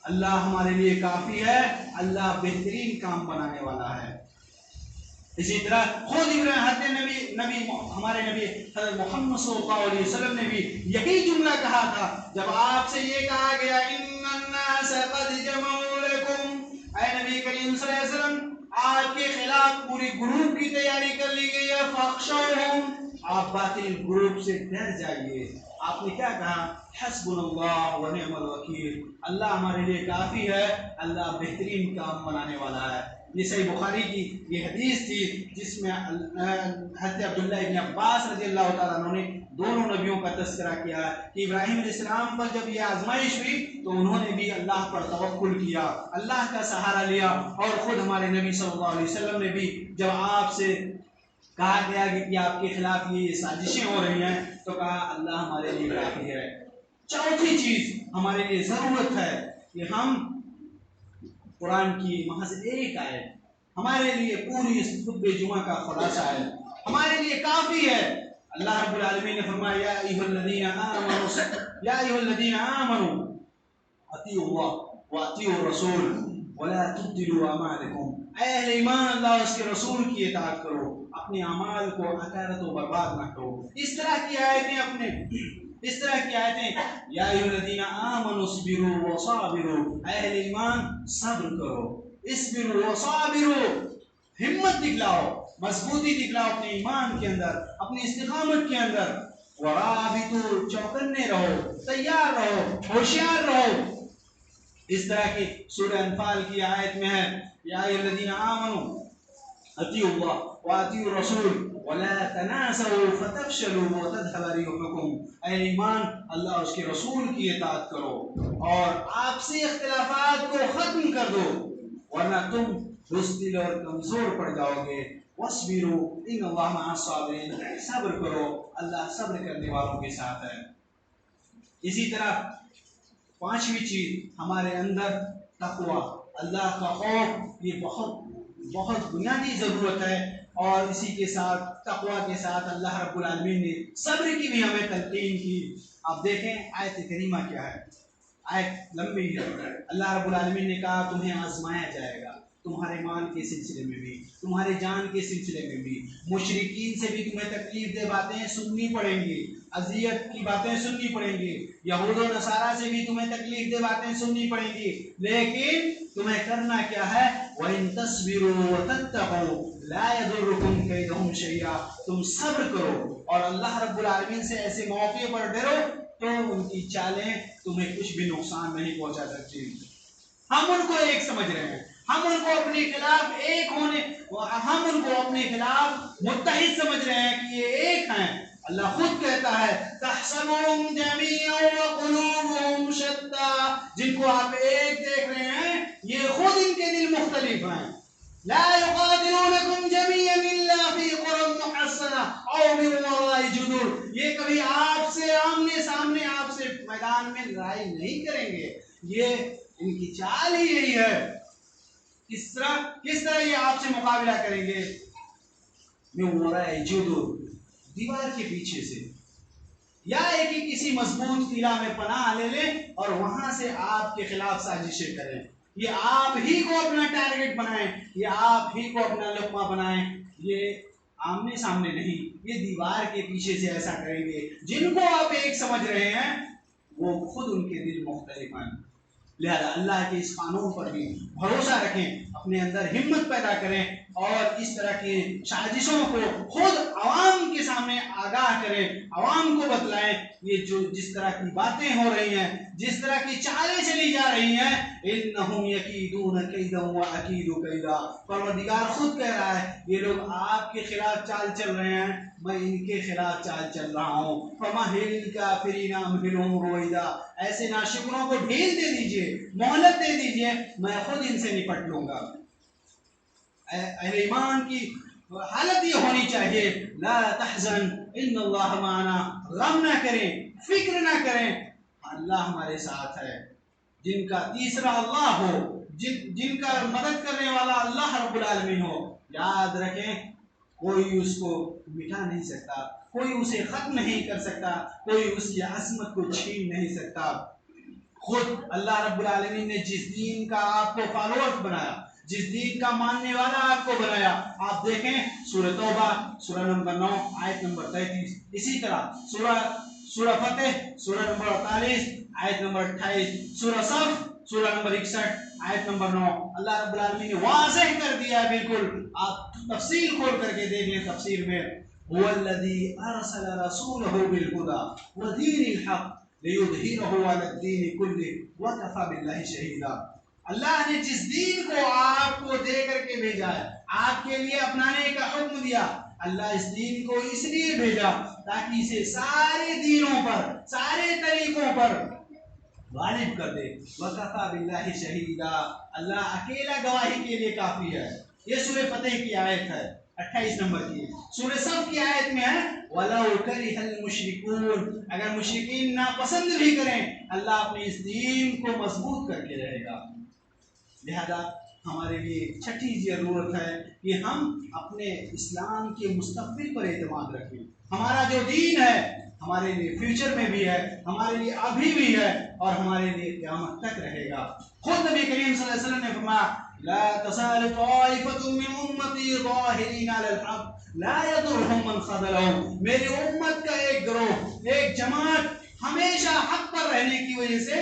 اللہ ہمارے لیے کافی ہے, اللہ بہترین کام بنانے والا ہے. اسی طرح خود ہمارے نبی حضرت محمد صلی اللہ علیہ وسلم نے بھی یہی جملہ کہا تھا جب آپ سے یہ کہا گیا ان الناس قد جمعوا لکم, اے نبی کریم صلی اللہ علیہ وسلم آپ کے خلاف پوری گروپ کی تیاری کر لی گئی ہے, فاخشوہم, آپ باطل گروپ سے ڈر جائیے. آپ نے کیا کہا, حسبنا اللہ ونعم الوکیل, اللہ ہمارے لیے کافی ہے, اللہ بہترین کام بنانے والا ہے. یہ صحیح بخاری کی یہ حدیث تھی جس میں حضرت عبداللہ ابن عباس رضی اللہ تعالیٰ عنہ نے دونوں نبیوں کا تذکرہ کیا ہے کہ ابراہیم علیہ السلام پر جب یہ آزمائش ہوئی تو انہوں نے بھی اللہ پر توکل کیا, اللہ کا سہارا لیا. اور خود ہمارے نبی صلی اللہ علیہ وسلم نے بھی جب آپ سے کہا گیا کہ آپ کے خلاف یہ سازشیں ہو رہی ہیں تو کہا اللہ ہمارے لیے کافی ہے. چوتھی چیز ہمارے لیے ضرورت ہے کہ ہم قرآن کی محض ایک آیت ہمارے لیے پوری اس خطبہ جمعہ کا خلاصہ ہے, ہمارے لیے کافی ہے. اللہ رب العالمین نے فرمایا یا ایھا الذین آمنوا اطیعوا اللہ واطیعوا الرسول ولا تبطلوا اعمالکم, اے اہل ایمان اللہ اور اس کے رسول کی اطاعت کرو, اپنے اعمال کو حقارت و برباد نہ کرو. اس طرح کی آیتیں یا ایھا الذین آمنوا اصبروا وصابروا, اے اہل ایمان صبر کرو, اصبروا وصابروا, ہمت دکھلاؤ, مضبوطی دکھلاؤ اپنے ایمان کے اندر, اپنی استقامت کے اندر. ورابطوا, چوکنے رہو, تیار رہو, ہوشیار رہو. اس طرح کی سورہ انفال کی آیت میں ہے یا ایھا الذین آمنوا اطیعوا اللہ واطیعوا الرسول ولا تنازعوا فتفشلوا وتذهب ريحكم, اے ایمان اللہ اور اس کے رسول کی اطاعت کرو اور آپسی اختلافات کو ختم کر دو ورنہ تم بزدل اور کمزور پڑ جاؤ گے. واصبروا ان اللہ مع الصابرین, صبر کرو, اللہ صبر کرنے والوں کے ساتھ ہے. اسی طرح پانچویں چیز ہمارے اندر تقوی, اللہ کا خوف, یہ بہت بنیادی ضرورت ہے. اور اسی کے ساتھ تقوی کے ساتھ اللہ رب العالمین نے صبر کی بھی ہمیں تلقین کی. آپ دیکھیں آیت کریمہ کیا ہے, آیت لمبی ہے. اللہ رب العالمین نے کہا تمہیں آزمایا جائے گا, تمہارے مال کے سلسلے میں بھی, تمہارے جان کے سلسلے میں بھی, مشرکین سے بھی تمہیں تکلیف دہ باتیں سننی پڑیں گی, اذیت کی باتیں سننی پڑیں گی, یہود و نصارہ سے بھی تمہیں تکلیف دہ باتیں سننی پڑیں گی, لیکن تمہیں کرنا کیا ہے, وَإِن تَصْبِرُوا وَتَتَّقُوا لَا يَضُرُّكُمْ كَيْدُهُمْ شَيْئًا, تم صبر کرو اور اللہ رب العالمین سے ایسے موقع پر ڈرو تو ان کی چالیں تمہیں کچھ بھی نقصان نہیں پہنچا سکتی. ہم ان کو ایک سمجھ رہے ہیں, ہم ان کو اپنے خلاف ایک ہونے, ہم ان کو اپنے خلاف متحد سمجھ رہے ہیں کہ یہ ایک ہیں. اللہ خود کہتا ہے تحسبهم جميعا وقلوبهم شتى, جن کو آپ ایک دیکھ رہے ہیں یہ خود ان کے دل مختلف ہیں. لا يقاتلونكم جميعا الا في قرى محصنة او من وراء جدور, یہ کبھی آپ سے آمنے سامنے آپ سے میدان میں لڑائی نہیں کریں گے, یہ ان کی چال ہی یہی ہے. کس طرح یہ آپ سے مقابلہ کریں گے, من وراء جدور, دیوار کے پیچھے سے, یا ایک ہی کسی مضبوط قلعہ میں پناہ لے لیں اور وہاں سے آپ کے خلاف سازشیں کریں. یہ آپ ہی کو اپنا ٹارگٹ بنائیں, یہ آپ ہی کو اپنا لقمہ بنائیں. یہ آمنے سامنے نہیں، یہ دیوار کے پیچھے سے ایسا کریں گے۔ جن کو آپ ایک سمجھ رہے ہیں وہ خود ان کے دل مختلف ہیں۔ لہذا اللہ کے اس قانون پر بھی بھروسہ رکھیں، اپنے اندر ہمت پیدا کریں اور اس طرح کی سازشوں کو خود عوام کے سامنے آگاہ کریں، عوام کو بتلائیں۔ یہ جو جس طرح کی باتیں ہو رہی ہیں، جس طرح کی چالیں چلی جا رہی ہیں، انہم یکیدون کیدا واکید کیدا، پروردگار خود کہہ رہا ہے یہ لوگ آپ کے خلاف چال چل رہے ہیں، میں ان کے خلاف چال چل رہا ہوں۔ فمہل الکافرین امہلہم رویدا، ایسے ناشکروں کو ڈھیل دے دیجئے، مہلت دے دیجئے، میں خود ان سے نپٹ لوں گا۔ اہل ایمان کی حالت یہ ہونی چاہیے، لا تحزن ان اللہ معنا، غم نہ کریں، فکر نہ کریں، اللہ ہمارے ساتھ ہے۔ جن کا تیسرا اللہ ہو، جن کا مدد کرنے والا اللہ رب العالمین ہو، یاد رکھیں کوئی اس کو مٹا نہیں سکتا، کوئی اسے ختم نہیں کر سکتا، کوئی اس کی عظمت کو چھین نہیں سکتا۔ خود اللہ رب العالمین نے جس دین کا آپ کو فالوورز بنایا، جس دین کا ماننے والا آپ کو بنایا، آپ دیکھیں سورہ توبہ سورہ نمبر 9 آیت نمبر 33، اسی طرح سورہ فتح سورہ نمبر 48 آیت نمبر 28، سورہ صف سورہ نمبر 61 آیت نمبر 9، اللہ رب العالمین نے واضح کر دیا ہے، بالکل آپ تفصیل کھول کر کے دیکھ لیں، تفسیر میں هو الذي ارسل رسوله بالهدى ودين الحق ليظهره على الدين كله وكفى بالله شهيدا۔ اللہ نے جس دین کو آپ کو دے کر کے بھیجا ہے، آپ کے لیے اپنانے کا حکم دیا، اللہ اس دین کو اس لیے بھیجا تاکہ اسے سارے دینوں پر، سارے طریقوں پر غالب کر دے۔ وَكَفَى بِاللَّهِ شَهِيدًا، اللہ اکیلا گواہی کے لیے کافی ہے۔ یہ سورہ فتح کی آیت ہے 28 نمبر کی۔ سورہ صف کی آیت میں ہے وَلَوْ كَرِهَ الْمُشْرِكُونَ، اگر مشرکین ناپسند بھی کریں، اللہ اپنے اس دین کو مضبوط کر کے رہے گا۔ لہذا ہمارے لیے چھٹی ضرورت ہے کہ ہم اپنے اسلام کے مستقبل پر اعتماد رکھیں۔ ہمارا جو دین ہے ہمارے لیے فیوچر میں بھی ہے، ہمارے لیے ابھی بھی ہے اور ہمارے لیے قیامت تک رہے گا۔ خود نبی کریم صلی اللہ علیہ وسلم نے فرمایا لا تزال طائفة من امتی ظاہرین علی الحق لا یضرهم من خذلهم، میری امت کا ایک گروہ، ایک جماعت ہمیشہ حق پر رہنے کی وجہ سے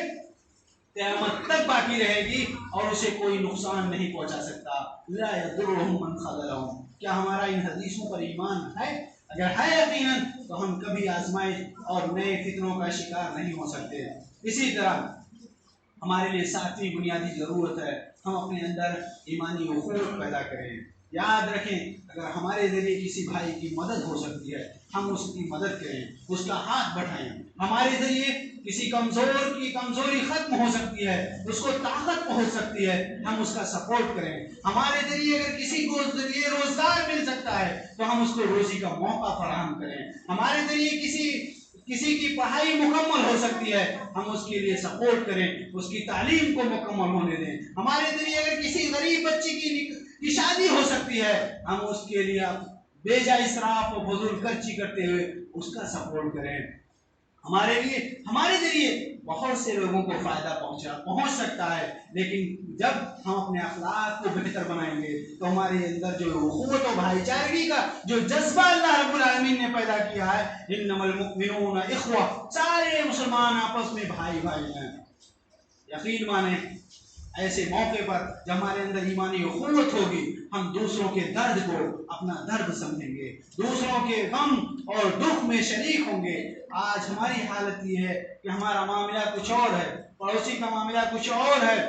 قیامت تک باقی رہے گی اور اسے کوئی نقصان نہیں پہنچا سکتا۔ لا یضرهم من خذلهم، کیا ہمارا ان حدیثوں پر ایمان ہے؟ اگر ہے یقیناً تو ہم کبھی آزمائش اور نئے فتنوں کا شکار نہیں ہو سکتے۔ اسی طرح ہمارے لیے ساتویں بنیادی ضرورت ہے ہم اپنے اندر ایمانی اخوت پیدا کریں۔ یاد رکھیں اگر ہمارے ذریعے کسی بھائی کی مدد ہو سکتی ہے ہم اس کی مدد کریں، اس کا ہاتھ بڑھائیں۔ ہمارے ذریعے کسی کمزور کی کمزوری ختم ہو سکتی ہے، اس کو طاقت پہنچ سکتی ہے، ہم اس کا سپورٹ کریں۔ ہمارے ذریعے اگر کسی کو ذریعے روزگار مل سکتا ہے تو ہم اس کو روزی کا موقع فراہم کریں۔ ہمارے ذریعے کسی کی پڑھائی مکمل ہو سکتی ہے ہم اس کے لیے سپورٹ کریں، اس کی تعلیم کو مکمل ہونے دیں۔ ہمارے ذریعے اگر کسی غریب بچی کی شادی ہو سکتی ہے ہم اس کے لیے بے جا اسراف و فضول خرچی کرتے ہوئے اس کا سپورٹ کریں۔ ہمارے ذریعے بہت سے لوگوں کو فائدہ پہنچ سکتا ہے، لیکن جب ہم اپنے اخلاق کو بہتر بنائیں گے تو ہمارے اندر جو اخوت و بھائی چارگی کا جو جذبہ اللہ رب العالمین نے پیدا کیا ہے، انما المؤمنون اخوہ، سارے مسلمان آپس میں بھائی بھائی ہیں۔ یقین مانیں ایسے موقع پر جب ہمارے اندر ایمانی اخوت ہوگی ہم دوسروں کے درد کو اپنا درد سمجھیں گے، دوسروں کے غم اور دکھ میں شریک ہوں گے۔ آج ہماری حالت یہ ہے کہ ہمارا معاملہ کچھ اور ہے، پڑوسی کا معاملہ کچھ اور ہے،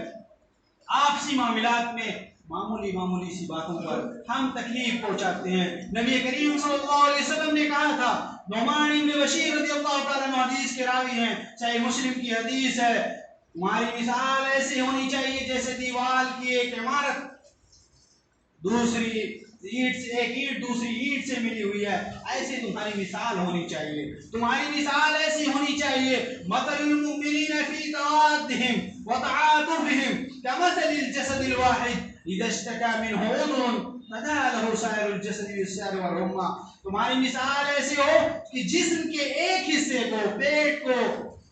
آپسی معاملات میں معمولی سی باتوں پر ہم تکلیف پہنچاتے ہیں۔ نبی کریم صلی اللہ علیہ وسلم نے کہا تھا، نعمان بن بشیر رضی اللہ تعالیٰ عنہ حدیث کے راوی ہیں، صحیح مسلم کی حدیث ہے، تمہاری مثال ایسی ہونی چاہیے جیسے دیوار کی ایک عمارت ایک اینٹ دوسری اینٹ سے ملی ہوئی ہے، ایسی تمہاری مثال ہونی چاہیے۔ تمہاری مثال ایسی ہونی چاہیے مثل المؤمنین فی توادہم وتعاطفہم کمثل الجسد الواحد اذا اشتکى منہ عضو تداعى له سائر الجسد بالسہر والحمى۔ تمہاری مثال ایسی ہو کہ جسم کے ایک حصے کو، پیٹ کو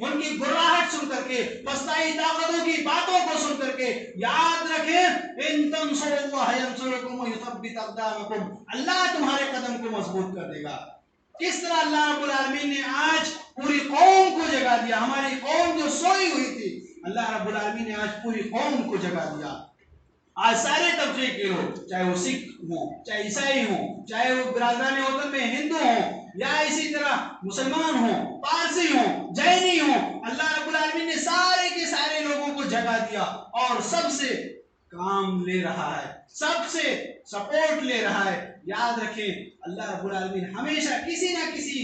ان کی گراہٹ سن کر کے، پستائی طاقتوں کی باتوں کو سن کر کے یاد رکھیں ان تنصروا اللہ ینصرکم ویثبت اقدامکم، اللہ تمہارے قدم کو مضبوط کر دے گا۔ کس طرح اللہ رب العالمین نے آج پوری قوم کو جگا دیا، ہماری قوم جو سوئی ہوئی تھی اللہ رب العالمین نے آج پوری قوم کو جگا دیا۔ آج سارے طبقے کے لوگ، چاہے وہ سکھ ہوں، چاہے عیسائی ہوں، چاہے وہ برادران وطن میں ہندو ہوں یا اسی طرح مسلمان ہوں، پارسی ہوں، جینی ہوں، اللہ رب العالمین نے سارے کے سارے لوگوں کو جگا دیا اور سب سے کام لے رہا ہے، سب سے سپورٹ لے رہا ہے۔ یاد رکھیں اللہ رب العالمین ہمیشہ کسی نہ کسی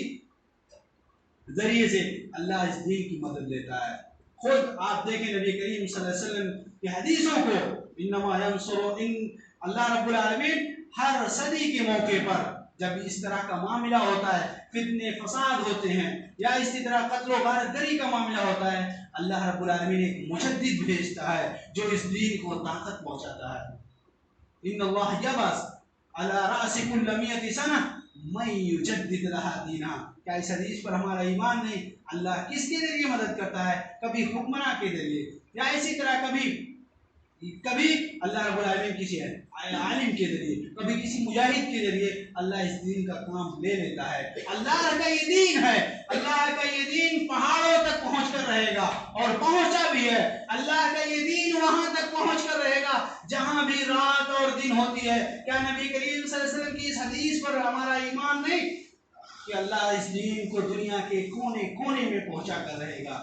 ذریعے سے اللہ اس دین کی مدد لیتا ہے۔ خود آپ دیکھیں نبی کریم صلی اللہ علیہ وسلم کی حدیثوں کو، انما ینصر ان اللہ رب العالمین ہر صدی کے موقع پر جب اس طرح کا معاملہ ہوتا ہے، فتنے فساد ہوتے ہیں یا اسی طرح قتل و غارت گری کا معاملہ ہوتا ہے، اللہ رب العالمین ایک مجدد بھیجتا ہے جو اس دین کو طاقت پہنچاتا ہے۔ ان اللہ یبعث علی رأس کل مئۃ سنہ من یجدد لها دینہا، کیا اس حدیث پر ہمارا ایمان نہیں؟ اللہ کس کے ذریعے مدد کرتا ہے؟ کبھی حکمراں کے ذریعے یا اسی طرح کبھی اللہ رب العالمین کسی عالم کے ذریعے، کبھی کسی مجاہد کے ذریعے اللہ اس دین کا کام لے لیتا ہے۔ اللہ کا یہ دین ہے، اللہ کا یہ دین پہاڑوں تک پہنچ کر رہے گا اور پہنچا بھی ہے۔ اللہ کا یہ دین وہاں تک پہنچ کر رہے گا جہاں بھی رات اور دن ہوتی ہے۔ کیا نبی کریم صلی اللہ علیہ وسلم کی اس حدیث پر ہمارا ایمان نہیں کہ اللہ اس دین کو دنیا کے کونے کونے میں پہنچا کر رہے گا؟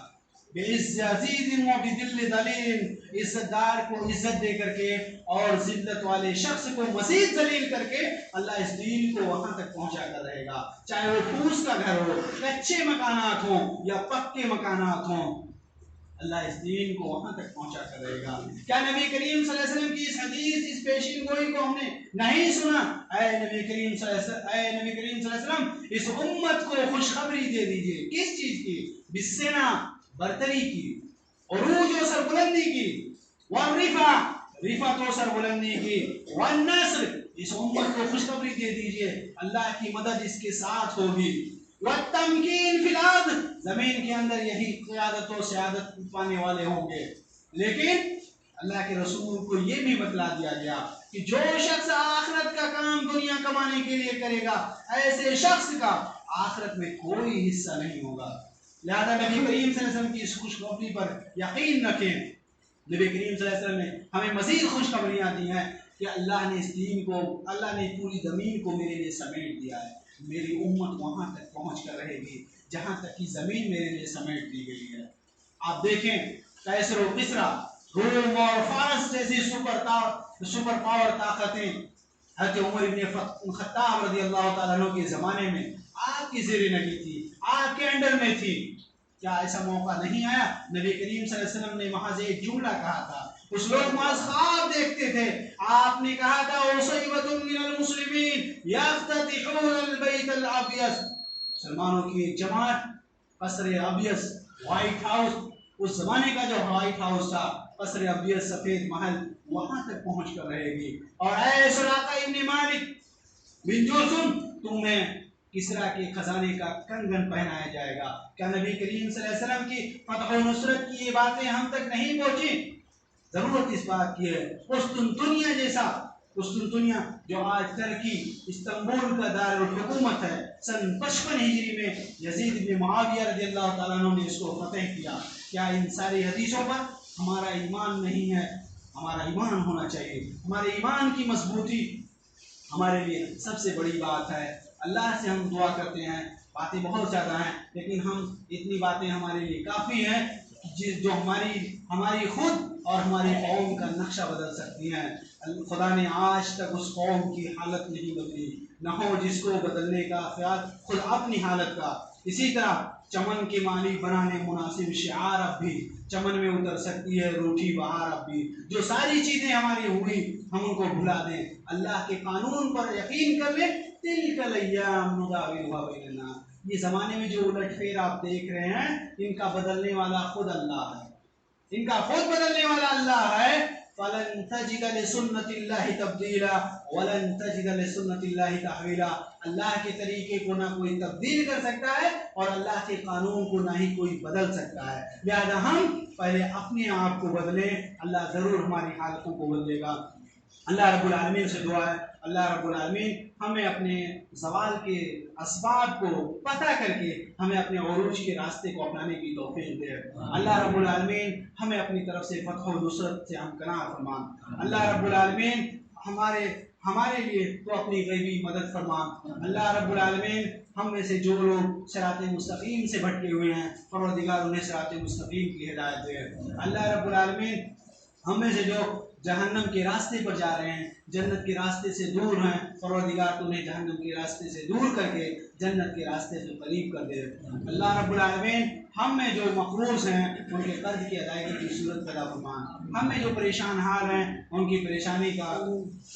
بعز عزیز و بذل ذلیل، عزت دار کو عزت دے کر کے اور ذلت والے شخص کو مزید ذلیل کر کے اللہ اس دین کو وہاں تک پہنچا کر رہے گا، چاہے وہ پھوس کا گھر ہو، کچے مکانات ہوں یا پکے مکانات ہوں، اللہ اس دین کو وہاں تک پہنچا کر رہے گا۔ کیا نبی کریم صلی اللہ علیہ وسلم کی اس حدیث، اس پیشین گوئی کو ہم نے نہیں سنا؟ اے نبی کریم صلی اللہ علیہ وسلم اس امت کو خوشخبری دے دیجئے، کس چیز کی؟ بالسنا، برتری کی، عروج و سربلندی کی، رفعت و سربلندی کی، والنصر، اس امت کو خوشخبری دے دیجئے اللہ کی مدد اس کے ساتھ ہوگی، والتمکین فی الارض، زمین کے اندر یہی قیادت و سیادت پانے والے ہوں گے۔ لیکن اللہ کے رسول کو یہ بھی بتلا دیا گیا کہ جو شخص آخرت کا کام دنیا کمانے کے لیے کرے گا، ایسے شخص کا آخرت میں کوئی حصہ نہیں ہوگا۔ لہذا نبی کریم صلی اللہ علیہ وسلم کی اس خوشخبری پر یقین رکھیں۔ نبی کریم صلی اللہ علیہ وسلم نے ہمیں مزید خوشخبریاں دی ہیں کہ اللہ نے اس دین کو، اللہ نے پوری زمین کو میرے لیے سمیٹ دیا ہے، میری امت وہاں تک پہنچ کر رہے گی جہاں تک کہ زمین میرے لیے سمیٹ دی گئی ہے۔ آپ دیکھیں کیسر و کسریٰ، روم اور فارس جیسی سپر پاور طاقتیں حضرت عمر بن خطاب رضی اللہ تعالیٰ عنہ کے زمانے میں آپ کی زیر نگی تھی، آپ کے انڈر میں تھی۔ کیا ایسا موقع نہیں آیا؟ نبی کریم صلی اللہ علیہ وسلم نے وہاں سے ایک جملہ کہا تھا، اس لوگ محض خواب دیکھتے تھے، آپ نے کہا تھا اصیبۃ من المسلمین یفتتحون البیت الابیض، مسلمانوں کی ایک جماعت قصر ابیض، وائٹ ہاؤس، اس زمانے کا جو وائٹ ہاؤس تھا، قصر ابیض، سفید محل، وہاں تک پہنچ کر رہے گی۔ اور اے سراقہ ابن مالک بن جرثم، تمہیں کسریٰ کے خزانے کا کنگن پہنایا جائے گا۔ کیا نبی کریم صلی اللہ علیہ وسلم کی فتح و نصرت کی یہ باتیں ہم تک نہیں پہنچی؟ ضرورت اس بات کی ہے۔ قسطنطنیہ جیسا، قسطنطنیہ جو آج ترکی استنبول کا دارالحکومت ہے، سن 55 ہجری میں یزید بن معاویہ رضی اللہ تعالیٰ عنہ نے اس کو فتح کیا۔ کیا ان ساری حدیثوں پر ہمارا ایمان نہیں ہے؟ ہمارا ایمان ہونا چاہیے۔ ہمارے ایمان کی مضبوطی ہمارے لیے سب سے بڑی بات ہے۔ اللہ سے ہم دعا کرتے ہیں، باتیں بہت زیادہ ہیں لیکن اتنی باتیں ہمارے لیے کافی ہیں جو ہماری خود اور ہماری قوم کا نقشہ بدل سکتی ہیں۔ خدا نے آج تک اس قوم کی حالت نہیں بدلی، نہ ہو جس کو بدلنے کا خیال خود اپنی حالت کا۔ اسی طرح چمن کے معنی بنانے مناسب شعار اب بھی چمن میں اتر سکتی ہے، روٹھی بہار اب بھی۔ جو ساری چیزیں ہماری ہوئی ہم ان کو بھلا دیں، اللہ کے قانون پر یقین کر لیں۔ تلک الایام نداولها بین الناس، یہ زمانے میں جو الٹ پھیر آپ دیکھ رہے ہیں ان کا بدلنے والا خود اللہ ہے، ان کا خود بدلنے والا اللہ ہے۔ فلن تجد لسنت اللہ تبدیلا ولن تجد لسنت اللہ تحویلا. اللہ کے طریقے کو نہ کوئی تبدیل کر سکتا ہے اور اللہ کے قانون کو نہ ہی کوئی بدل سکتا ہے. لہذا ہم پہلے اپنے آپ کو بدلیں, اللہ ضرور ہماری حالتوں کو بدلے گا. اللہ رب العالمین سے دعا ہے اللہ رب العالمین ہمیں اپنے زوال کے اسباب کو پتہ کر کے ہمیں اپنے عروج کے راستے کو اپنانے کی توفیق دے. اللہ رب العالمین ہمیں اپنی طرف سے فتح و نصرت سے ہمکنار فرمان. اللہ رب العالمین ہمارے لیے تو اپنی غیبی مدد فرمان. اللہ رب العالمین ہم میں سے جو لوگ صراط مستقیم سے بھٹکے ہوئے ہیں پروردگار انہیں صراط مستقیم کی ہدایت دے. اللہ رب العالمین ہم میں سے جو جہنم کے راستے پر جا رہے ہیں جنت کے راستے سے دور ہیں پروردگار انہیں جہنم کے راستے سے دور کر کے جنت کے راستے سے قریب کر دے. اللہ رب العالمین ہم میں جو مقروض ہیں ان کے قرض کی ادائیگی کی صورت پیدا فرمان. ہم میں جو پریشان حال ہیں ان کی پریشانی کا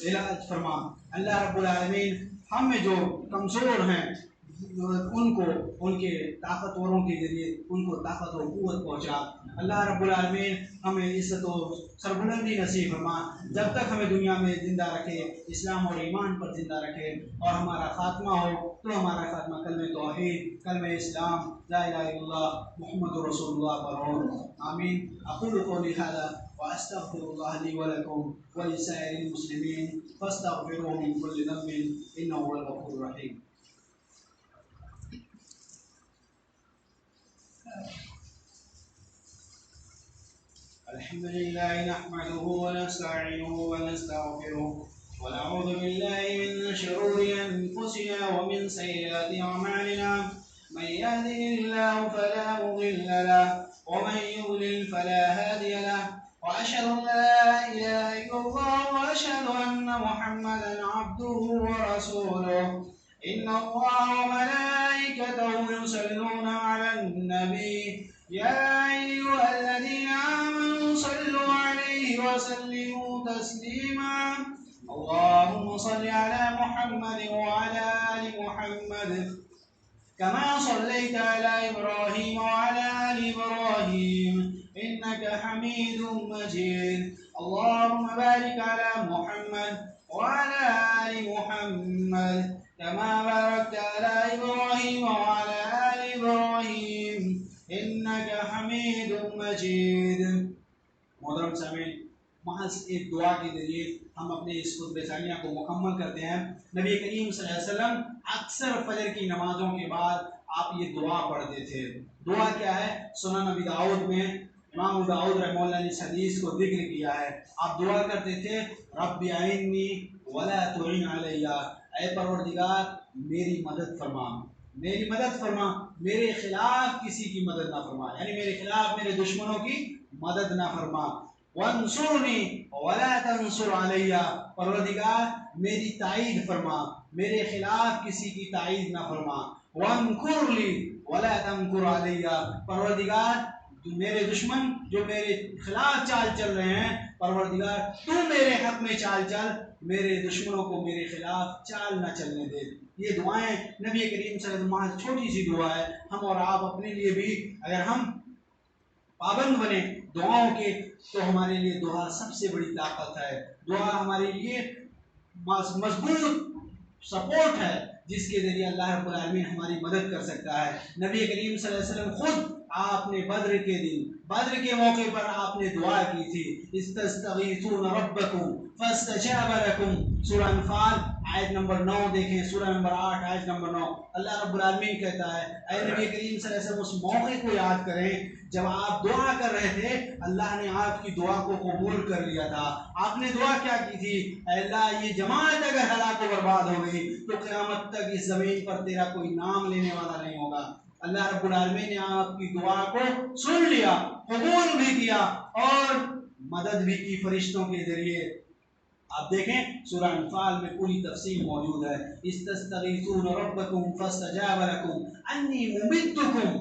علاج فرمان. اللہ رب العالمین ہم میں جو کمزور ہیں ان کو ان کے طاقتوروں کے ذریعے ان کو طاقت و قوت پہنچا. اللہ رب العالمین ہمیں عزت و سربلندی نصیب فرما. جب تک ہمیں دنیا میں زندہ رکھے اسلام اور ایمان پر زندہ رکھے اور ہمارا خاتمہ ہو تو ہمارا خاتمہ کلمہ توحید کلمہ اسلام لا الہ الا اللہ محمد رسول اللہ پر ہو. آمین. اقول قولی ھذا واستغفر الله لي ولكم ولسائر المسلمين فاستغفروه من كل ذنب انه هو الغفور الرحيم. الحمد لله نحمده ونستعينه ونستغفره ونعوذ بالله من شرور أنفسنا ومن سيئات أعمالنا. من يهده الله فلا مضل له ومن يضلل فلا هادي له وأشهد أن لا إله إلا الله وأشهد أن محمدا عبده ورسوله. إن الله وملائكته يصلون على النبي يا أيها الذين آمنوا صلوا عليه وسلموا تسليما. اللهم صل على محمد وعلى آل محمد كما صليت على إبراهيم وعلى آل إبراهيم إنك حميد مجيد. اللهم بارك على محمد وعلى آل محمد كما باركت على إبراهيم وعلى آل إبراهيم إنك حميد مجيد. محترم سامعین محض ایک دعا کے ذریعے ہم اپنے اس خطبہ ثانیہ کو مکمل کرتے ہیں. نبی کریم صلی اللہ علیہ وسلم اکثر فجر کی نمازوں کے بعد آپ یہ دعا پڑھتے تھے. دعا کیا ہے؟ سنن نبی داؤد میں امام ابو داؤد رحمہ اللہ نے اس حدیث کو ذکر کیا ہے. آپ دعا کرتے تھے رب اعنی ولا تعن علی. اے پروردگار میری مدد فرما میری مدد فرما میرے خلاف کسی کی مدد نہ فرما یعنی میرے خلاف میرے دشمنوں کی مدد نہ فرما. وانصرنی ولا تنصر علی. پروردگار میری تائید فرما میرے خلاف کسی کی تائید نہ فرما. وامکر لی ولا تمکر علی. پروردگار میرے دشمن جو میرے خلاف چال چل رہے ہیں پروردگار تو میرے حق میں چال چل میرے دشمنوں کو میرے خلاف چال نہ چلنے دے. یہ دعائیں نبی کریم صلی اللہ علیہ وسلم چھوٹی سی دعا ہے. ہم اور آپ اپنے لیے بھی اگر ہم پابند بنے دعاؤں کے تو ہمارے لیے دعا سب سے بڑی طاقت ہے. دعا ہمارے لیے مضبوط سپورٹ ہے جس کے ذریعے اللہ رب العالمین ہماری مدد کر سکتا ہے. نبی کریم صلی اللہ علیہ وسلم خود آپ نے بدر کے موقع پر آپ نے دعا کی تھی استستغیثون ربکم فاستجاب لکم. سورہ انفال آیت نمبر 9 دیکھیں سورہ نمبر 8 آیت نمبر 9. اللہ رب العالمین کہتا ہے اے نبی کریم صلی اللہ علیہ وسلم اس موقع کو یاد کریں جب آپ دعا کر رہے تھے اللہ نے آپ کی دعا کو قبول کر لیا تھا. آپ نے دعا کیا کی تھی؟ اے اللہ یہ جماعت اگر ہلاک و برباد ہو گئی تو قیامت تک اس زمین پر تیرا کوئی نام لینے والا نہیں ہوگا. اللہ رب العالمین نے آپ کی دعا کو سن لیا قبول بھی کیا اور مدد بھی کی فرشتوں کے ذریعے. آپ دیکھیں سورہ انفال میں پوری تفصیل موجود ہے. استستغیثون ربکم فاستجاب لکم انی ممدکم.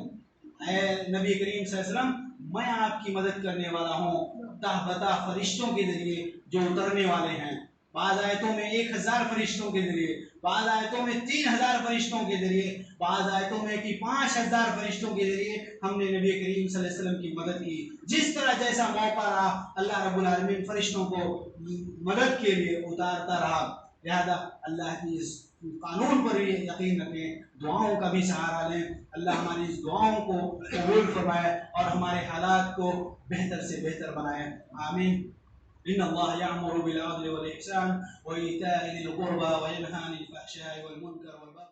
اے نبی کریم صلی اللہ علیہ وسلم میں آپ کی مدد کرنے والا ہوں تہ بتہ فرشتوں کے ذریعے جو اترنے والے ہیں. بعض آیتوں میں 1000 فرشتوں کے ذریعے، بعض آیتوں میں 3000 فرشتوں کے ذریعے، بعض آیتوں میں کہ 5000 فرشتوں کے ذریعے ہم نے نبی کریم صلی اللہ علیہ وسلم کی مدد کی۔ جس طرح جیسا موقع رہا اللہ رب العالمین فرشتوں کو مدد کے لیے اتارتا رہا۔ لہذا اللہ کی اس قانون پر بھی یقین رکھیں، دعاؤں کا بھی سہارا لیں۔ اللہ ہماری اس دعاؤں کو قبول فرمائے اور ہمارے حالات کو بہتر سے بہتر بنائے، آمین۔ إن الله يأمر بالعدل والإحسان وإيتاء ذي القربى وينهى عن الفحشاء والمنكر والبغي